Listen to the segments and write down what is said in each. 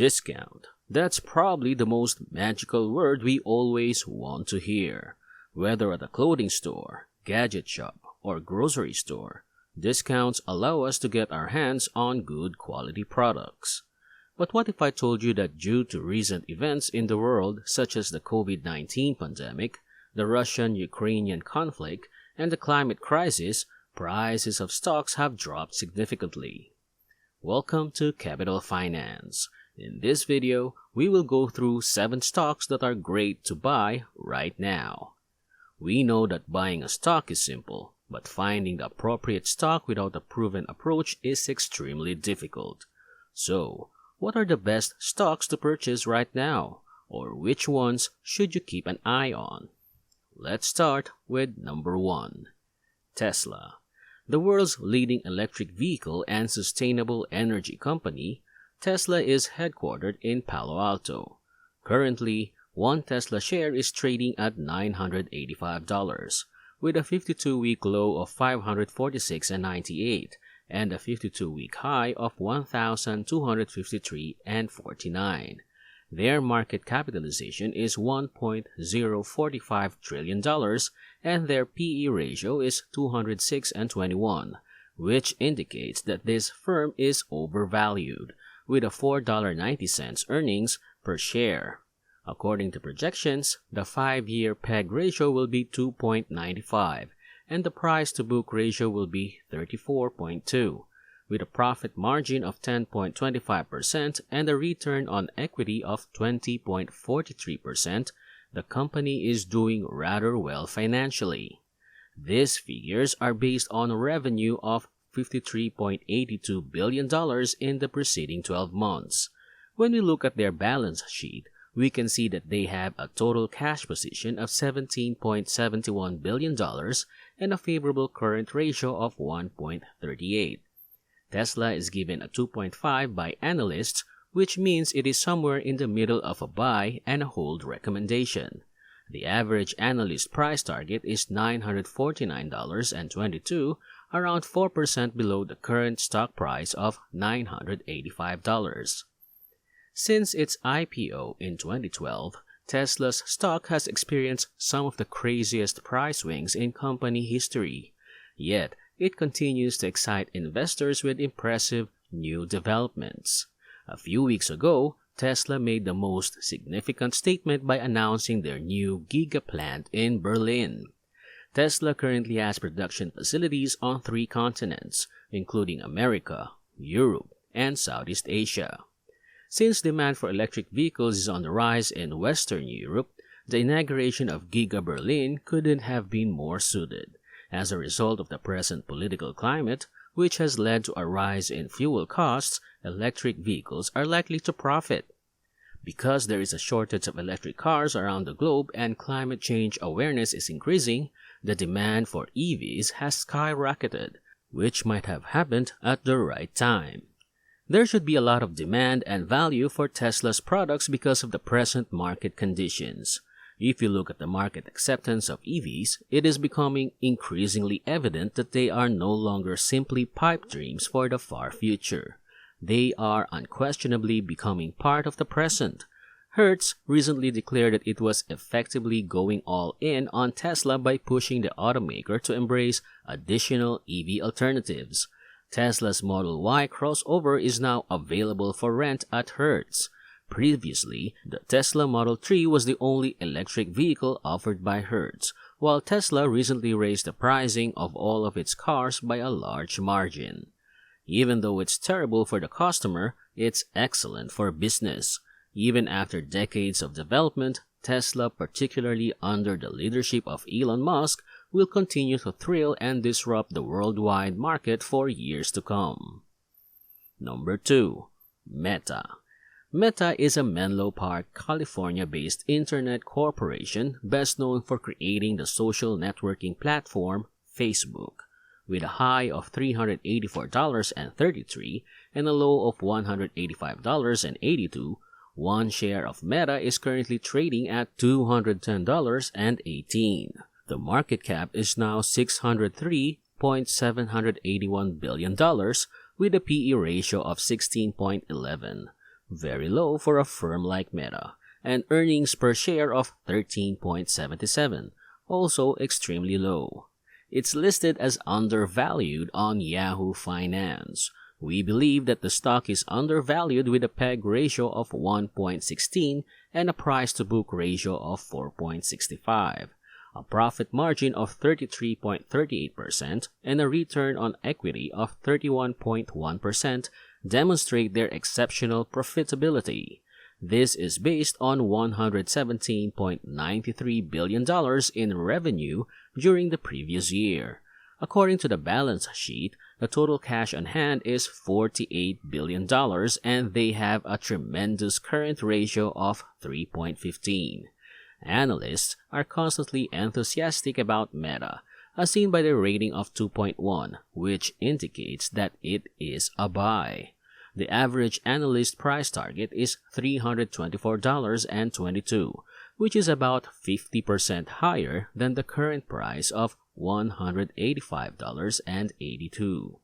Discount. That's probably the most magical word we always want to hear. Whether at a clothing store, gadget shop, or grocery store, discounts allow us to get our hands on good quality products. But what if I told you that due to recent events in the world such as the COVID-19 pandemic, the Russian-Ukrainian conflict, and the climate crisis, prices of stocks have dropped significantly? Welcome to Capital Finance. In this video, we will go through 7 stocks that are great to buy right now. We know that buying a stock is simple, but finding the appropriate stock without a proven approach is extremely difficult. So, what are the best stocks to purchase right now? Or which ones should you keep an eye on? Let's start with number 1. Tesla. The world's leading electric vehicle and sustainable energy company, Tesla is headquartered in Palo Alto. Currently, one Tesla share is trading at $985, with a 52-week low of $546.98 and a 52-week high of $1,253.49. Their market capitalization is $1.045 trillion and their PE ratio is 206:21, which indicates that this firm is overvalued, with a $4.90 earnings per share. According to projections, the 5-year PEG ratio will be 2.95 and the price-to-book ratio will be 34.2. With a profit margin of 10.25% and a return on equity of 20.43%, the company is doing rather well financially. These figures are based on revenue of $53.82 billion in the preceding 12 months. When we look at their balance sheet, we can see that they have a total cash position of $17.71 billion and a favorable current ratio of 1.38. Tesla is given a 2.5 by analysts, which means it is somewhere in the middle of a buy and a hold recommendation. The average analyst price target is $949.22, around 4% below the current stock price of $985. Since its IPO in 2012, Tesla's stock has experienced some of the craziest price swings in company history. Yet, it continues to excite investors with impressive new developments. A few weeks ago, Tesla made the most significant statement by announcing their new Giga plant in Berlin. Tesla currently has production facilities on 3 continents, including America, Europe, and Southeast Asia. Since demand for electric vehicles is on the rise in Western Europe, the inauguration of Giga Berlin couldn't have been more suited. As a result of the present political climate, which has led to a rise in fuel costs, electric vehicles are likely to profit. Because there is a shortage of electric cars around the globe and climate change awareness is increasing, the demand for EVs has skyrocketed, which might have happened at the right time. There should be a lot of demand and value for Tesla's products because of the present market conditions. If you look at the market acceptance of EVs, it is becoming increasingly evident that they are no longer simply pipe dreams for the far future. They are unquestionably becoming part of the present. Hertz recently declared that it was effectively going all in on Tesla by pushing the automaker to embrace additional EV alternatives. Tesla's Model Y crossover is now available for rent at Hertz. Previously, the Tesla Model 3 was the only electric vehicle offered by Hertz, while Tesla recently raised the pricing of all of its cars by a large margin. Even though it's terrible for the customer, it's excellent for business. Even after decades of development, Tesla, particularly under the leadership of Elon Musk, will continue to thrill and disrupt the worldwide market for years to come. Number 2. Meta. Meta is a Menlo Park, California-based internet corporation best known for creating the social networking platform Facebook. With a high of $384.33 and a low of $185.82, one share of Meta is currently trading at $210.18. The market cap is now $603.781 billion with a PE ratio of 16.11. very low for a firm like Meta, and earnings per share of 13.77, also extremely low. It's listed as undervalued on Yahoo Finance. We believe that the stock is undervalued with a PEG ratio of 1.16 and a price-to-book ratio of 4.65. A profit margin of 33.38% and a return on equity of 31.1% demonstrate their exceptional profitability. This is based on $117.93 billion in revenue during the previous year. According to the balance sheet, the total cash on hand is $48 billion and they have a tremendous current ratio of 3.15. Analysts are constantly enthusiastic about Meta, as seen by the rating of 2.1, which indicates that it is a buy. The average analyst price target is $324.22, which is about 50% higher than the current price of $185.82.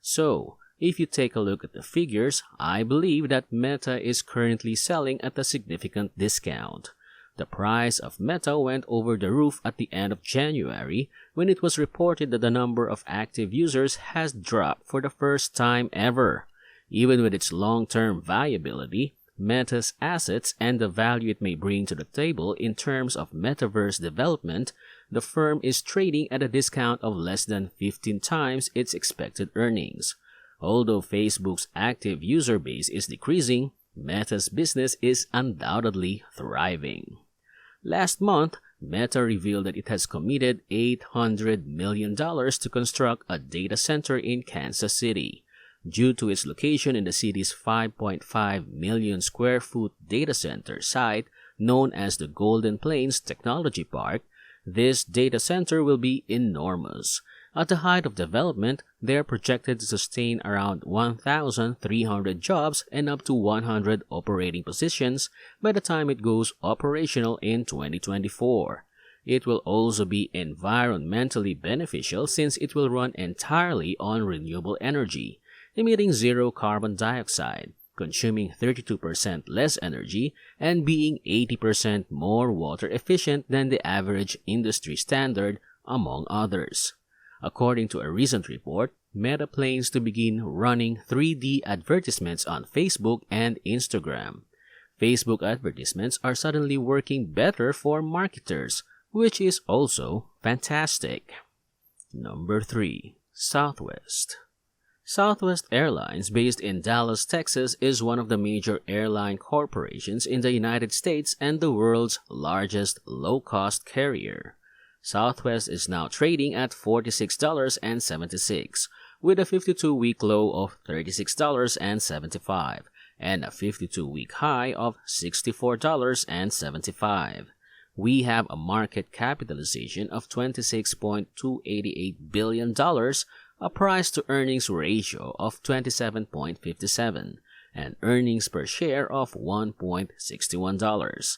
So, if you take a look at the figures, I believe that Meta is currently selling at a significant discount. The price of Meta went over the roof at the end of January when it was reported that the number of active users has dropped for the first time ever. Even with its long-term viability, Meta's assets and the value it may bring to the table in terms of metaverse development, the firm is trading at a discount of less than 15 times its expected earnings. Although Facebook's active user base is decreasing, Meta's business is undoubtedly thriving. Last month, Meta revealed that it has committed $800 million to construct a data center in Kansas City. Due to its location in the city's 5.5 million square foot data center site known as the Golden Plains Technology Park, this data center will be enormous. At the height of development, they are projected to sustain around 1,300 jobs and up to 100 operating positions by the time it goes operational in 2024. It will also be environmentally beneficial since it will run entirely on renewable energy, emitting zero carbon dioxide, consuming 32% less energy, and being 80% more water efficient than the average industry standard, among others. According to a recent report, Meta plans to begin running 3D advertisements on Facebook and Instagram. Facebook advertisements are suddenly working better for marketers, which is also fantastic. Number 3. Southwest. Southwest Airlines, based in Dallas, Texas, is one of the major airline corporations in the United States and the world's largest low-cost carrier. Southwest is now trading at $46.76, with a 52-week low of $36.75 and a 52-week high of $64.75. We have a market capitalization of $26.288 billion, a price-to-earnings ratio of 27.57, and earnings per share of $1.61.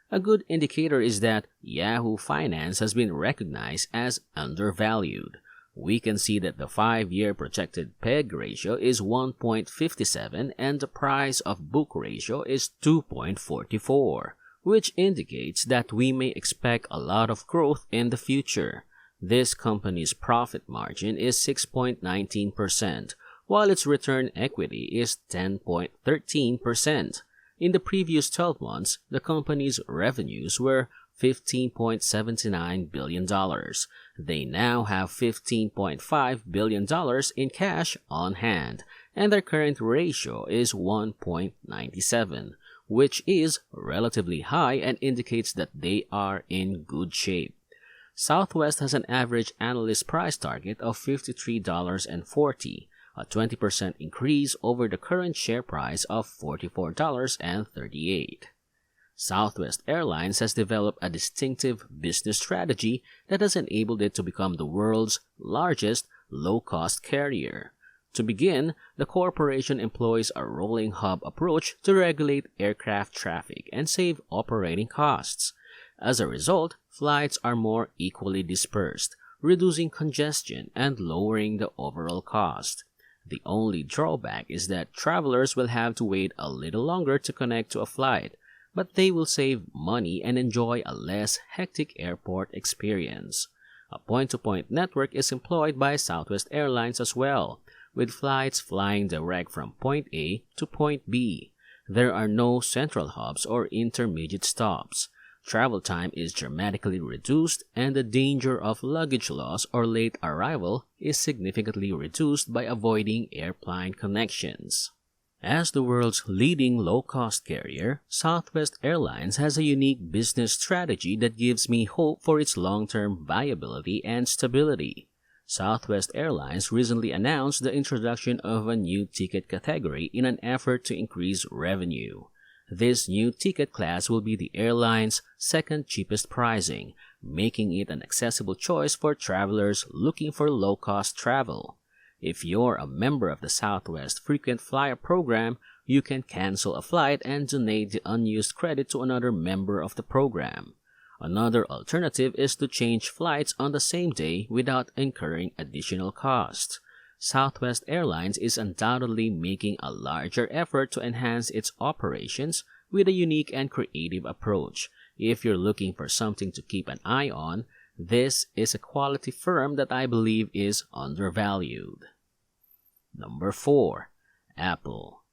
A good indicator is that Yahoo Finance has been recognized as undervalued. We can see that the 5-year projected PEG ratio is 1.57 and the price-of-book ratio is 2.44, which indicates that we may expect a lot of growth in the future. This company's profit margin is 6.19%, while its return equity is 10.13%. In the previous 12 months, the company's revenues were $15.79 billion. They now have $15.5 billion in cash on hand, and their current ratio is 1.97, which is relatively high and indicates that they are in good shape. Southwest has an average analyst price target of $53.40, a 20% increase over the current share price of $44.38. Southwest Airlines has developed a distinctive business strategy that has enabled it to become the world's largest low-cost carrier. To begin, the corporation employs a rolling hub approach to regulate aircraft traffic and save operating costs. As a result, flights are more equally dispersed, reducing congestion and lowering the overall cost. The only drawback is that travelers will have to wait a little longer to connect to a flight, but they will save money and enjoy a less hectic airport experience. A point-to-point network is employed by Southwest Airlines as well, with flights flying direct from point A to point B. There are no central hubs or intermediate stops. Travel time is dramatically reduced, and the danger of luggage loss or late arrival is significantly reduced by avoiding airplane connections. As the world's leading low-cost carrier, Southwest Airlines has a unique business strategy that gives me hope for its long-term viability and stability. Southwest Airlines recently announced the introduction of a new ticket category in an effort to increase revenue. This new ticket class will be the airline's second cheapest pricing, making it an accessible choice for travelers looking for low-cost travel. If you're a member of the Southwest Frequent Flyer program, you can cancel a flight and donate the unused credit to another member of the program. Another alternative is to change flights on the same day without incurring additional costs. Southwest Airlines is undoubtedly making a larger effort to enhance its operations with a unique and creative approach. If you're looking for something to keep an eye on, this is a quality firm that I believe is undervalued. Number 4. Apple.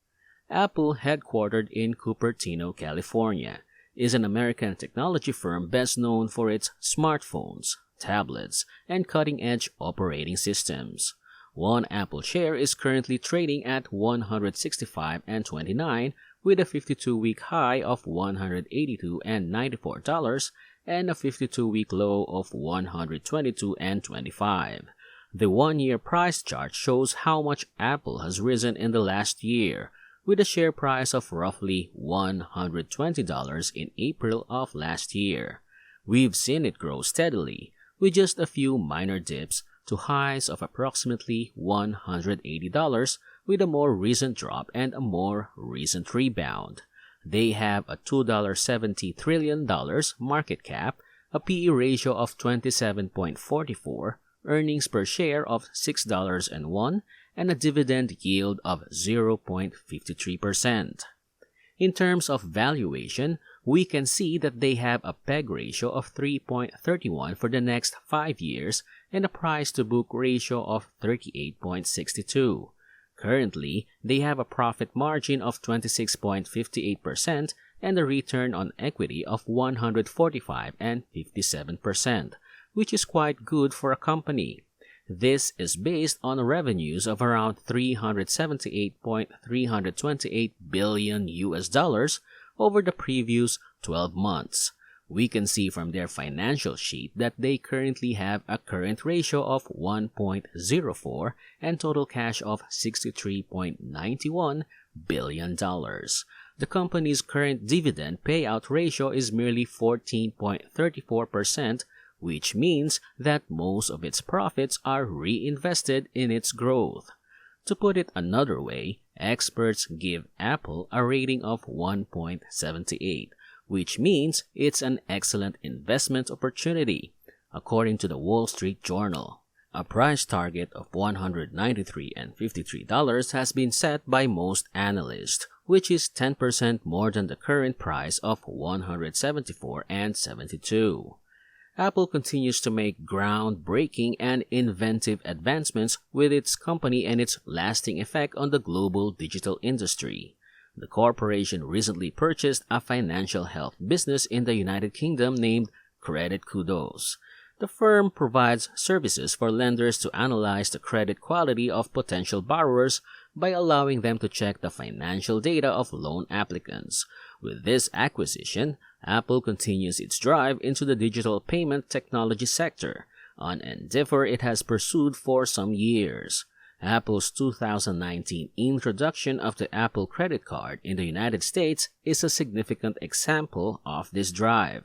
Apple, headquartered in Cupertino, California, is an American technology firm best known for its smartphones, tablets, and cutting-edge operating systems. One Apple share is currently trading at $165.29 with a 52-week high of $182.94 and a 52-week low of $122.25. The one-year price chart shows how much Apple has risen in the last year, with a share price of roughly $120 in April of last year. We've seen it grow steadily, with just a few minor dips to highs of approximately $180 with a more recent drop and a more recent rebound. They have a $2.70 trillion market cap, a PE ratio of 27.44, earnings per share of $6.01, and a dividend yield of 0.53%. In terms of valuation, we can see that they have a PEG ratio of 3.31 for the next 5 years and a price-to-book ratio of 38.62. Currently, they have a profit margin of 26.58% and a return on equity of 145.57%, which is quite good for a company. This is based on revenues of around $378.328 billion over the previous 12 months. We can see from their financial sheet that they currently have a current ratio of 1.04 and total cash of $63.91 billion. The company's current dividend payout ratio is merely 14.34%, which means that most of its profits are reinvested in its growth. To put it another way, experts give Apple a rating of 1.78, which means it's an excellent investment opportunity, according to the Wall Street Journal. A price target of $193.53 has been set by most analysts, which is 10% more than the current price of $174.72. Apple continues to make groundbreaking and inventive advancements with its company and its lasting effect on the global digital industry. The corporation recently purchased a financial health business in the United Kingdom named Credit Kudos. The firm provides services for lenders to analyze the credit quality of potential borrowers by allowing them to check the financial data of loan applicants. With this acquisition, Apple continues its drive into the digital payment technology sector, an endeavor it has pursued for some years. Apple's 2019 introduction of the Apple credit card in the United States is a significant example of this drive.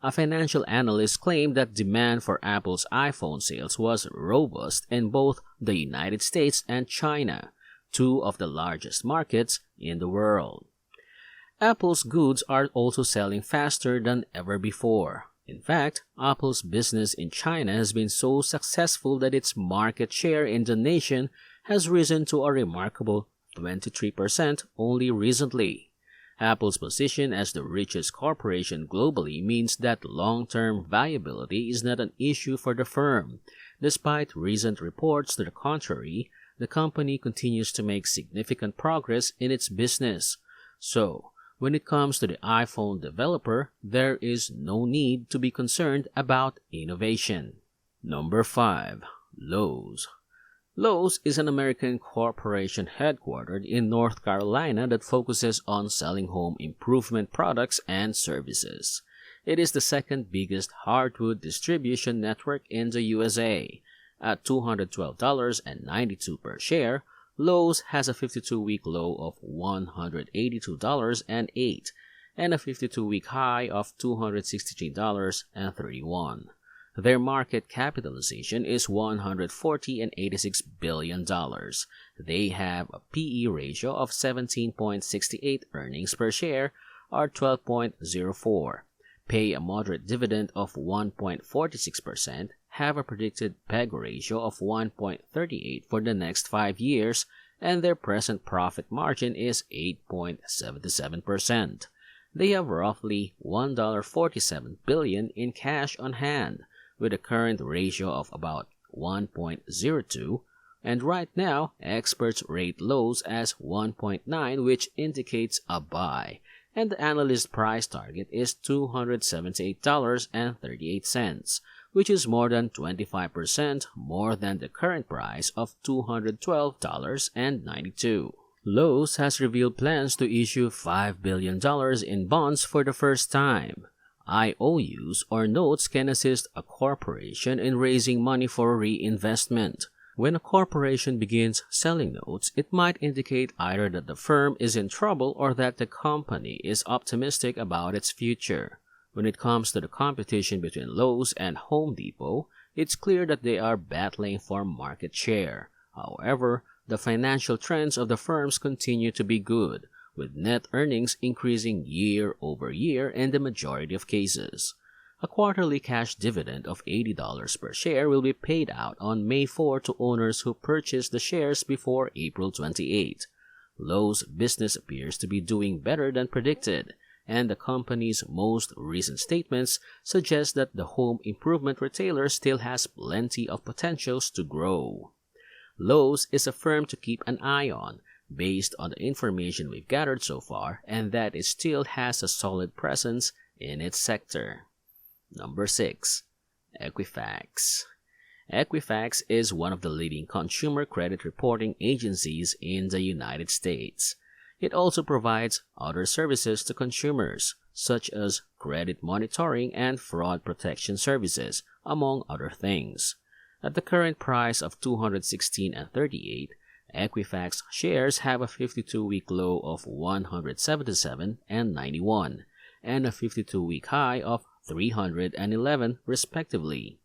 A financial analyst claimed that demand for Apple's iPhone sales was robust in both the United States and China, two of the largest markets in the world. Apple's goods are also selling faster than ever before. In fact, Apple's business in China has been so successful that its market share in the nation has risen to a remarkable 23% only recently. Apple's position as the richest corporation globally means that long-term viability is not an issue for the firm. Despite recent reports to the contrary, the company continues to make significant progress in its business. So, when it comes to the iPhone developer, there is no need to be concerned about innovation. Number 5. Lowe's. Lowe's is an American corporation headquartered in North Carolina that focuses on selling home improvement products and services. It is the second biggest hardwood distribution network in the USA. At $212.92 per share, Lowe's has a 52-week low of $182.08 and a 52-week high of $263.31. Their market capitalization is $140.86 billion. They have a PE ratio of 17.68 earnings per share or 12.04, pay a moderate dividend of 1.46%, have a predicted PEG ratio of 1.38 for the next 5 years, and their present profit margin is 8.77%. They have roughly $1.47 billion in cash on hand, with a current ratio of about 1.02, and right now, experts rate Lowe's as 1.9, which indicates a buy, and the analyst price target is $278.38, which is more than 25% more than the current price of $212.92. Lowe's has revealed plans to issue $5 billion in bonds for the first time. IOUs or notes can assist a corporation in raising money for reinvestment. When a corporation begins selling notes, it might indicate either that the firm is in trouble or that the company is optimistic about its future. When it comes to the competition between Lowe's and Home Depot, it's clear that they are battling for market share. However, the financial trends of the firms continue to be good, with net earnings increasing year over year in the majority of cases. A quarterly cash dividend of $80 per share will be paid out on May 4 to owners who purchased the shares before April 28. Lowe's business appears to be doing better than predicted, and the company's most recent statements suggest that the home improvement retailer still has plenty of potentials to grow. Lowe's is a firm to keep an eye on, based on the information we've gathered so far, and that it still has a solid presence in its sector. Number 6. Equifax. Equifax is one of the leading consumer credit reporting agencies in the United States. It also provides other services to consumers, such as credit monitoring and fraud protection services, among other things. At the current price of $216.38, Equifax shares have a 52-week low of $177.91 and a 52-week high of $311 respectively.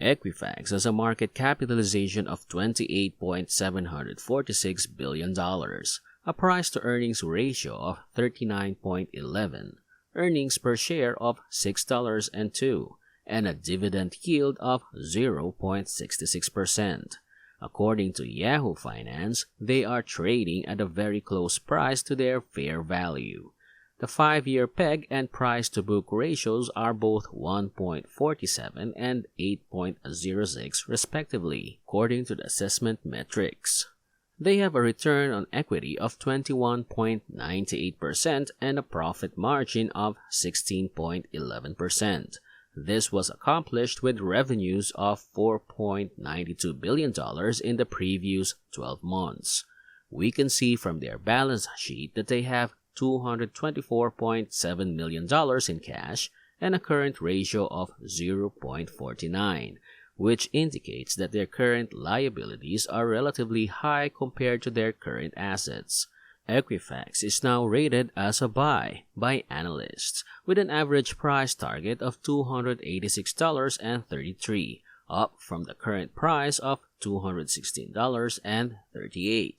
Equifax has a market capitalization of $28.746 billion, a price-to-earnings ratio of 39.11, earnings per share of $6.02, and a dividend yield of 0.66%. According to Yahoo Finance, they are trading at a very close price to their fair value. The 5-year PEG and price-to-book ratios are both 1.47 and 8.06 respectively, according to the assessment metrics. They have a return on equity of 21.98% and a profit margin of 16.11%. This was accomplished with revenues of $4.92 billion in the previous 12 months. We can see from their balance sheet that they have $224.7 million in cash and a current ratio of 0.49, which indicates that their current liabilities are relatively high compared to their current assets. Equifax is now rated as a buy by analysts, with an average price target of $286.33, up from the current price of $216.38.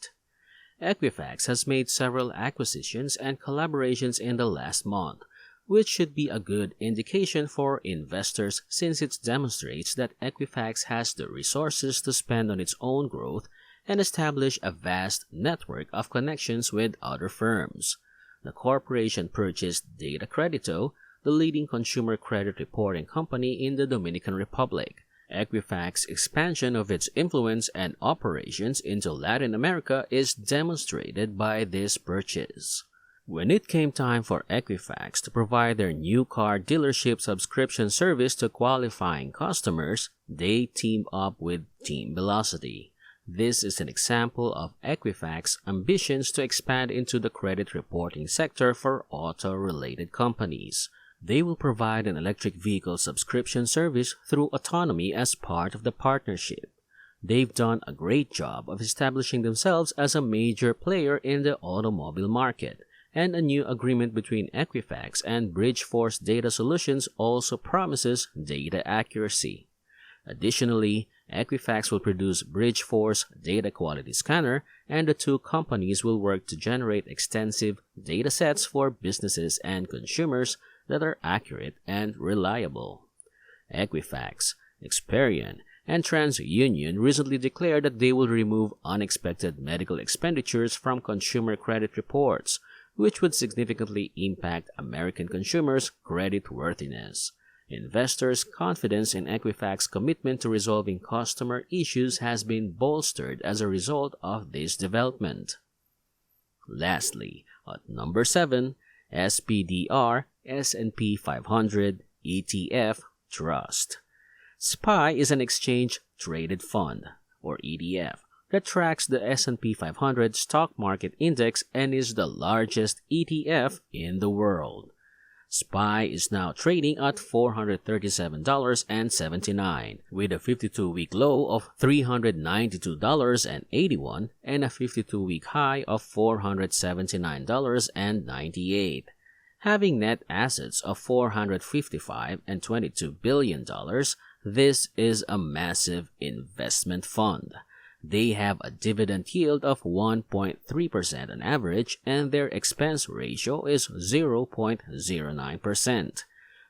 Equifax has made several acquisitions and collaborations in the last month, which should be a good indication for investors since it demonstrates that Equifax has the resources to spend on its own growth and establish a vast network of connections with other firms. The corporation purchased Data Credito, the leading consumer credit reporting company in the Dominican Republic. Equifax's expansion of its influence and operations into Latin America is demonstrated by this purchase. When it came time for Equifax to provide their new car dealership subscription service to qualifying customers, they teamed up with Team Velocity. This is an example of Equifax's ambitions to expand into the credit reporting sector for auto-related companies. They will provide an electric vehicle subscription service through autonomy as part of the partnership. They've done a great job of establishing themselves as a major player in the automobile market, and a new agreement between Equifax and Bridgeforce Data Solutions also promises data accuracy. Additionally, Equifax will produce Bridgeforce Data Quality Scanner, and the two companies will work to generate extensive data sets for businesses and consumers that are accurate and reliable. Equifax, Experian, and TransUnion recently declared that they will remove unexpected medical expenditures from consumer credit reports, which would significantly impact American consumers' creditworthiness. Investors' confidence in Equifax's commitment to resolving customer issues has been bolstered as a result of this development. Lastly, at number 7, SPDR S&P 500 ETF Trust. SPY is an exchange-traded fund, or ETF, that tracks the S&P 500 stock market index and is the largest ETF in the world. SPY is now trading at $437.79, with a 52-week low of $392.81 and a 52-week high of $479.98. Having net assets of $455 and $22 billion, this is a massive investment fund. They have a dividend yield of 1.3% on average, and their expense ratio is 0.09%.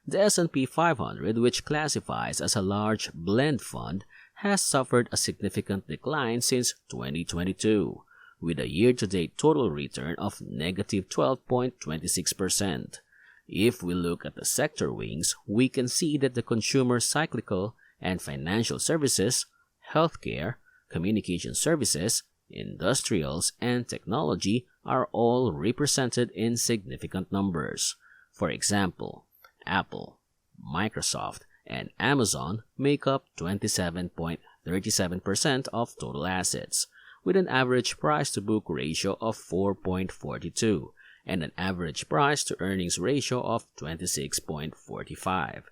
The S&P 500, which classifies as a large blend fund, has suffered a significant decline since 2022, with a year-to-date total return of negative 12.26%. If we look at the sector wings, we can see that the consumer cyclical and financial services, healthcare, communication services, industrials, and technology are all represented in significant numbers. For example, Apple, Microsoft, and Amazon make up 27.37% of total assets, with an average price-to-book ratio of 4.42 and an average price-to-earnings ratio of 26.45.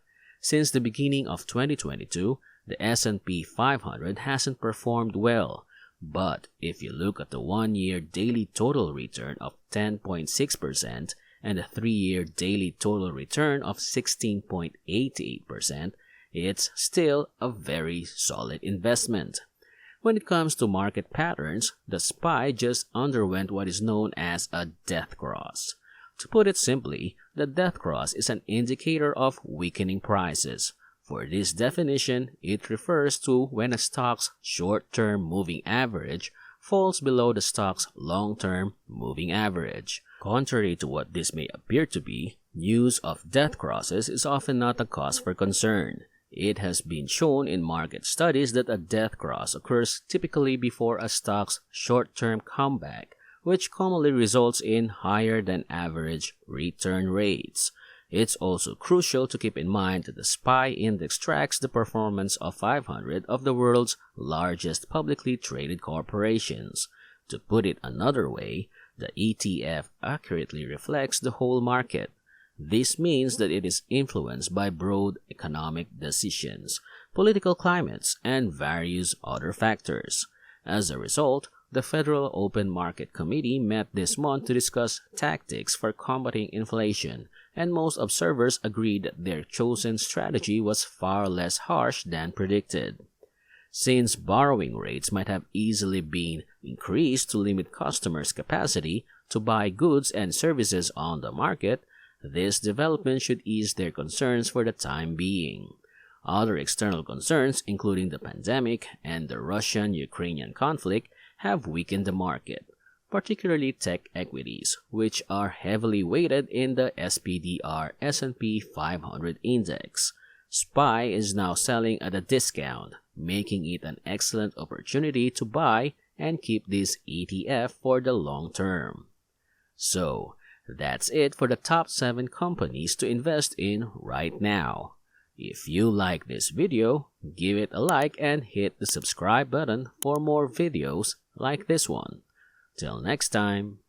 Since the beginning of 2022, the S&P 500 hasn't performed well, but if you look at the 1-year daily total return of 10.6% and the 3-year daily total return of 16.88%, it's still a very solid investment. When it comes to market patterns, the SPY just underwent what is known as a death cross. To put it simply, the death cross is an indicator of weakening prices. For this definition, it refers to when a stock's short-term moving average falls below the stock's long-term moving average. Contrary to what this may appear to be, news of death crosses is often not a cause for concern. It has been shown in market studies that a death cross occurs typically before a stock's short-term comeback, which commonly results in higher than average return rates. It's also crucial to keep in mind that the SPY index tracks the performance of 500 of the world's largest publicly traded corporations. To put it another way, the ETF accurately reflects the whole market. This means that it is influenced by broad economic decisions, political climates, and various other factors. As a result, the Federal Open Market Committee met this month to discuss tactics for combating inflation, and most observers agreed that their chosen strategy was far less harsh than predicted. Since borrowing rates might have easily been increased to limit customers' capacity to buy goods and services on the market, this development should ease their concerns for the time being. Other external concerns, including the pandemic and the Russian-Ukrainian conflict, have weakened the market, particularly tech equities, which are heavily weighted in the SPDR S&P 500 index. SPY is now selling at a discount, making it an excellent opportunity to buy and keep this ETF for the long term. So, that's it for the top 7 companies to invest in right now. If you like this video, give it a like and hit the subscribe button for more videos like this one. Till next time.